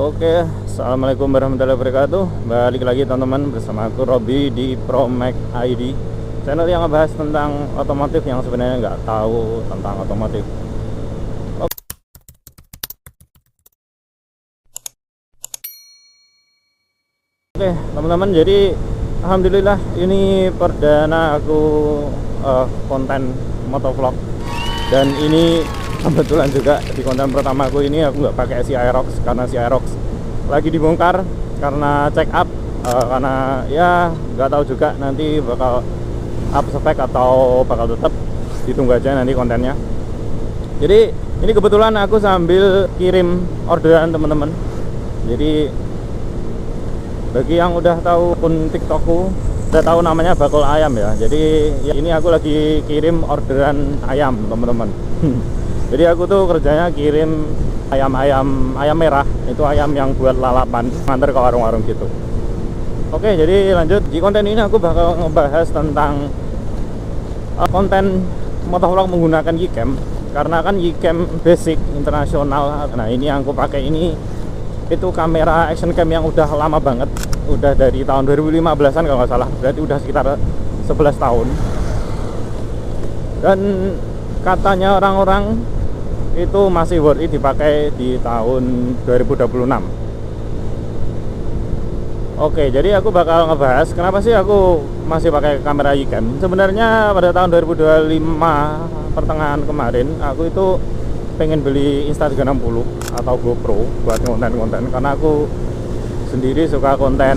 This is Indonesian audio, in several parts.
Oke, assalamualaikum warahmatullahi wabarakatuh. Balik lagi teman-teman bersama aku Robi di ProMac ID, channel yang ngebahas tentang otomotif yang sebenarnya nggak tahu tentang otomotif. Oke teman-teman, jadi alhamdulillah ini perdana aku konten motovlog, dan ini kebetulan juga di konten pertama aku ini aku nggak pakai si Aerox karena si Aerox lagi dibongkar karena check up, karena ya nggak tahu juga nanti bakal up spek atau bakal tetap, ditunggu aja nanti kontennya. Jadi ini kebetulan aku sambil kirim orderan teman-teman. Jadi bagi yang udah tahu akun TikTokku, udah tahu namanya Bakul Ayam ya. Jadi ya ini aku lagi kirim orderan ayam teman-teman. Jadi aku tuh kerjanya kirim ayam merah, itu ayam yang buat lalapan, nganter ke warung-warung gitu. Oke, jadi lanjut. Di konten ini aku bakal ngebahas tentang konten motovlog menggunakan Gcam, karena kan Gcam basic internasional. Nah ini yang aku pakai ini itu kamera action cam yang udah lama banget, udah dari tahun 2015an kalau nggak salah, berarti udah sekitar 11 tahun. Dan katanya orang-orang itu masih worth it dipakai di tahun 2026. Oke, jadi aku bakal ngebahas kenapa sih aku masih pakai kamera Gcam. Sebenarnya pada tahun 2025 pertengahan kemarin aku itu pengen beli Insta360 atau GoPro buat konten-konten, karena aku sendiri suka konten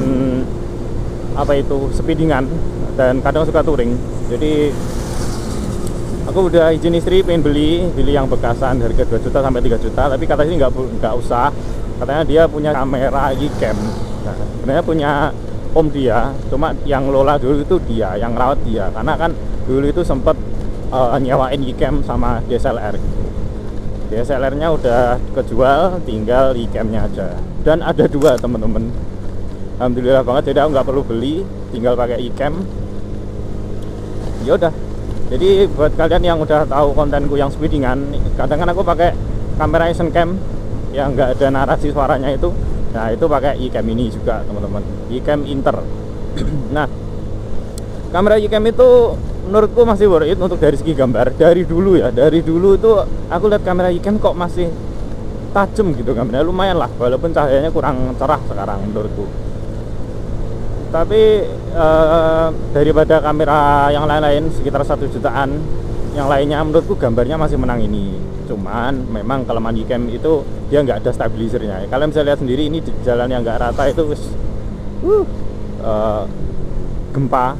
speedingan dan kadang suka touring. Jadi aku udah izin istri pengen beli yang bekasan harga 2 juta sampai 3 juta, tapi kata ini nggak usah, katanya dia punya kamera Gcam. Nah, sebenarnya punya om dia, cuma yang lola dulu itu dia, yang rawat dia, karena kan dulu itu sempet nyewain Gcam sama DSLR. DSLR-nya udah kejual, tinggal Gcam-nya aja. Dan ada 2 temen-temen. Alhamdulillah banget, jadi aku nggak perlu beli, tinggal pakai Gcam. Ya udah. Jadi buat kalian yang udah tahu kontenku yang speedingan, kadang kan aku pakai kamera action cam yang nggak ada narasi suaranya itu. Nah itu pakai Gcam ini juga teman-teman, Gcam Inter. Nah kamera Gcam itu menurutku masih worth it untuk dari segi gambar. Dari dulu itu aku lihat kamera Gcam kok masih tajam gitu gambarnya, lumayan lah, walaupun cahayanya kurang cerah sekarang menurutku. Tapi daripada kamera yang lain-lain sekitar 1 jutaan yang lainnya, menurutku gambarnya masih menang ini. Cuman memang kelemahan Gcam itu dia nggak ada stabilizernya. Kalian bisa lihat sendiri ini di jalan yang nggak rata itu gempa.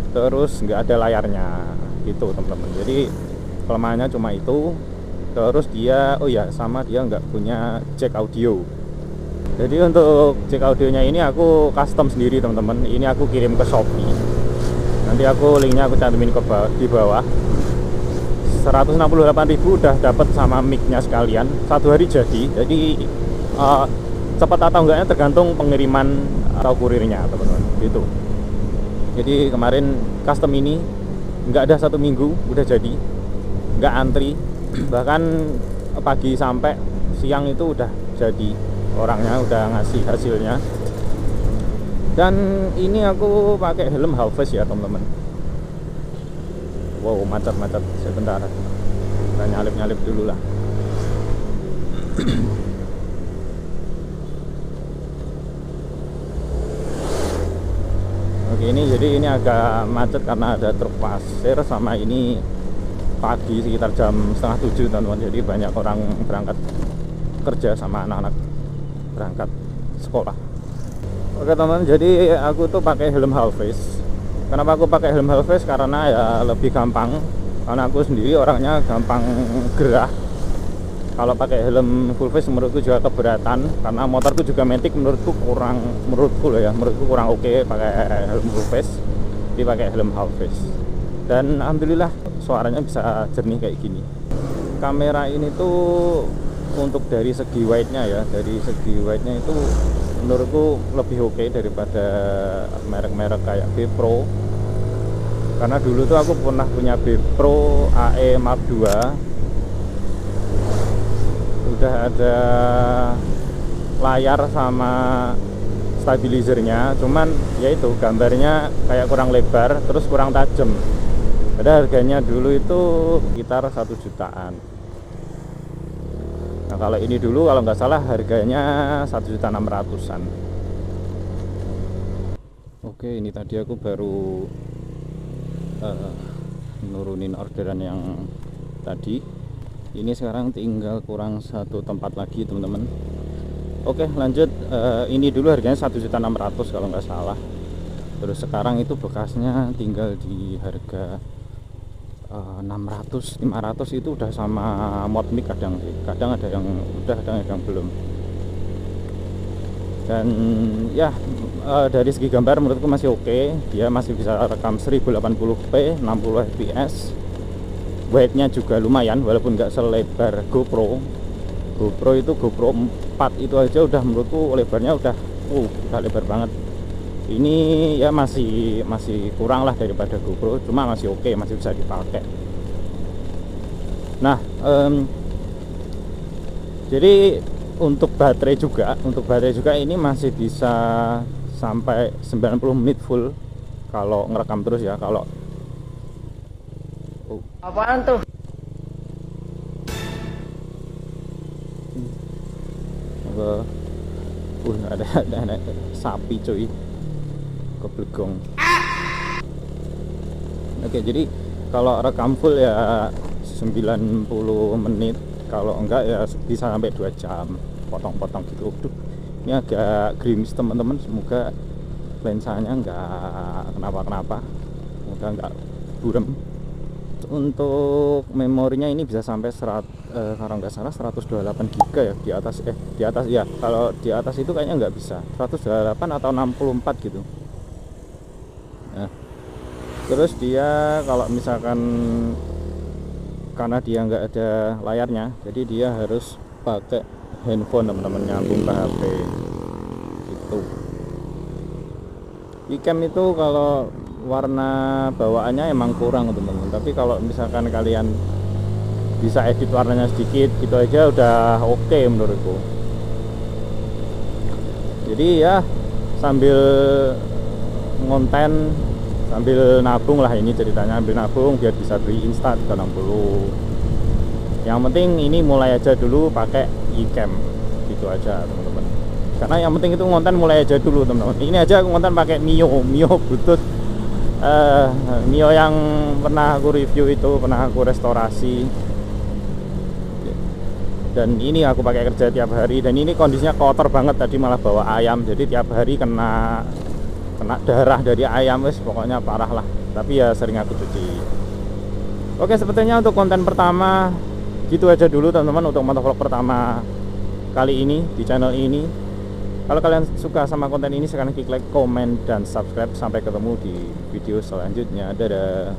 Terus nggak ada layarnya gitu teman-teman. Jadi kelemahannya cuma itu. Terus dia sama dia nggak punya jack audio. Jadi untuk jack audionya ini aku custom sendiri teman-teman. Ini aku kirim ke Shopee. Nanti aku linknya aku cantumin di bawah. 168.000 udah dapat sama mic-nya sekalian. 1 hari jadi. Jadi cepat atau enggaknya tergantung pengiriman atau kurirnya teman-teman. Gitu. Jadi kemarin custom ini nggak ada 1 minggu udah jadi, nggak antri, bahkan pagi sampai siang itu udah jadi, orangnya udah ngasih hasilnya. Dan ini aku pakai helm half face ya teman-teman. Wow, macet sebentar, kita nyalip dulu lah. Oke, ini agak macet karena ada truk pasir, sama ini pagi sekitar jam setengah 7 teman-teman. Jadi banyak orang berangkat kerja sama anak-anak berangkat sekolah. Oke teman-teman, jadi aku tuh pakai helm half face. Kenapa aku pakai helm half face? Karena ya lebih gampang, karena aku sendiri orangnya gampang gerah. Kalau pakai helm full face menurutku juga keberatan, karena motorku juga matic, menurutku kurang oke pakai helm full face. Jadi pakai helm half face. Dan alhamdulillah suaranya bisa jernih kayak gini. Kamera ini tuh untuk dari segi wide-nya itu menurutku lebih oke daripada merek-merek kayak B Pro. Karena dulu tuh aku pernah punya B Pro AE Mark II, udah ada layar sama stabilizernya, cuman yaitu gambarnya kayak kurang lebar terus kurang tajam. Pada harganya dulu itu sekitar 1 jutaan. Nah kalau ini dulu kalau nggak salah harganya 1.600.000-an. Oke, ini tadi aku baru nurunin orderan yang tadi. Ini sekarang tinggal kurang satu tempat lagi teman-teman. Oke lanjut, ini dulu harganya 1.600.000 kalau nggak salah. Terus sekarang itu bekasnya tinggal di harga 600, 500 itu udah sama mod mic kadang sih. Kadang ada yang udah, kadang ada yang belum. Dan ya dari segi gambar menurutku masih oke. Dia masih bisa rekam 1080p 60 fps. Weight-nya juga lumayan walaupun nggak selebar GoPro. GoPro itu GoPro 4 itu aja udah menurutku lebarnya udah lebar banget. Ini ya masih kurang lah daripada GoPro, cuma masih oke, masih bisa dipakai. Nah jadi untuk baterai juga ini masih bisa sampai 90 menit full kalau ngerekam terus ya. Kalau apaan tuh? ada sapi cuy keblegong. Oke, jadi kalau rekam full ya 90 menit, kalau enggak ya bisa sampai 2 jam, potong-potong gitu. Ini agak gerimis teman-teman, semoga lensanya enggak kenapa-kenapa, semoga enggak burem. Untuk memorinya ini bisa sampai kalau nggak salah 128 GB ya di atas ya. Kalau di atas itu kayaknya nggak bisa 128 atau 64 gitu. Nah, terus dia kalau misalkan karena dia nggak ada layarnya, jadi dia harus pakai handphone teman-teman, nyambung ke HP gitu. Wacom itu kalau warna bawaannya emang kurang teman-teman, tapi kalau misalkan kalian bisa edit warnanya sedikit gitu aja udah oke menurutku. Jadi ya sambil ngonten, sambil nabung lah, ini ceritanya ambil nabung biar bisa beli Insta360. Yang penting ini mulai aja dulu pakai Wacom gitu aja teman-teman, karena yang penting itu ngonten mulai aja dulu teman-teman. Ini aja aku ngonten pakai Mio Bluetooth, Mio yang pernah aku review itu, pernah aku restorasi, dan ini aku pakai kerja tiap hari. Dan ini kondisinya kotor banget, tadi malah bawa ayam, jadi tiap hari kena darah dari ayam, wes pokoknya parah lah. Tapi ya sering aku cuci. Oke, sepertinya untuk konten pertama gitu aja dulu teman-teman, untuk motovlog pertama kali ini di channel ini. Kalau kalian suka sama konten ini, silahkan klik like, komen, dan subscribe. Sampai ketemu di video selanjutnya. Dadah.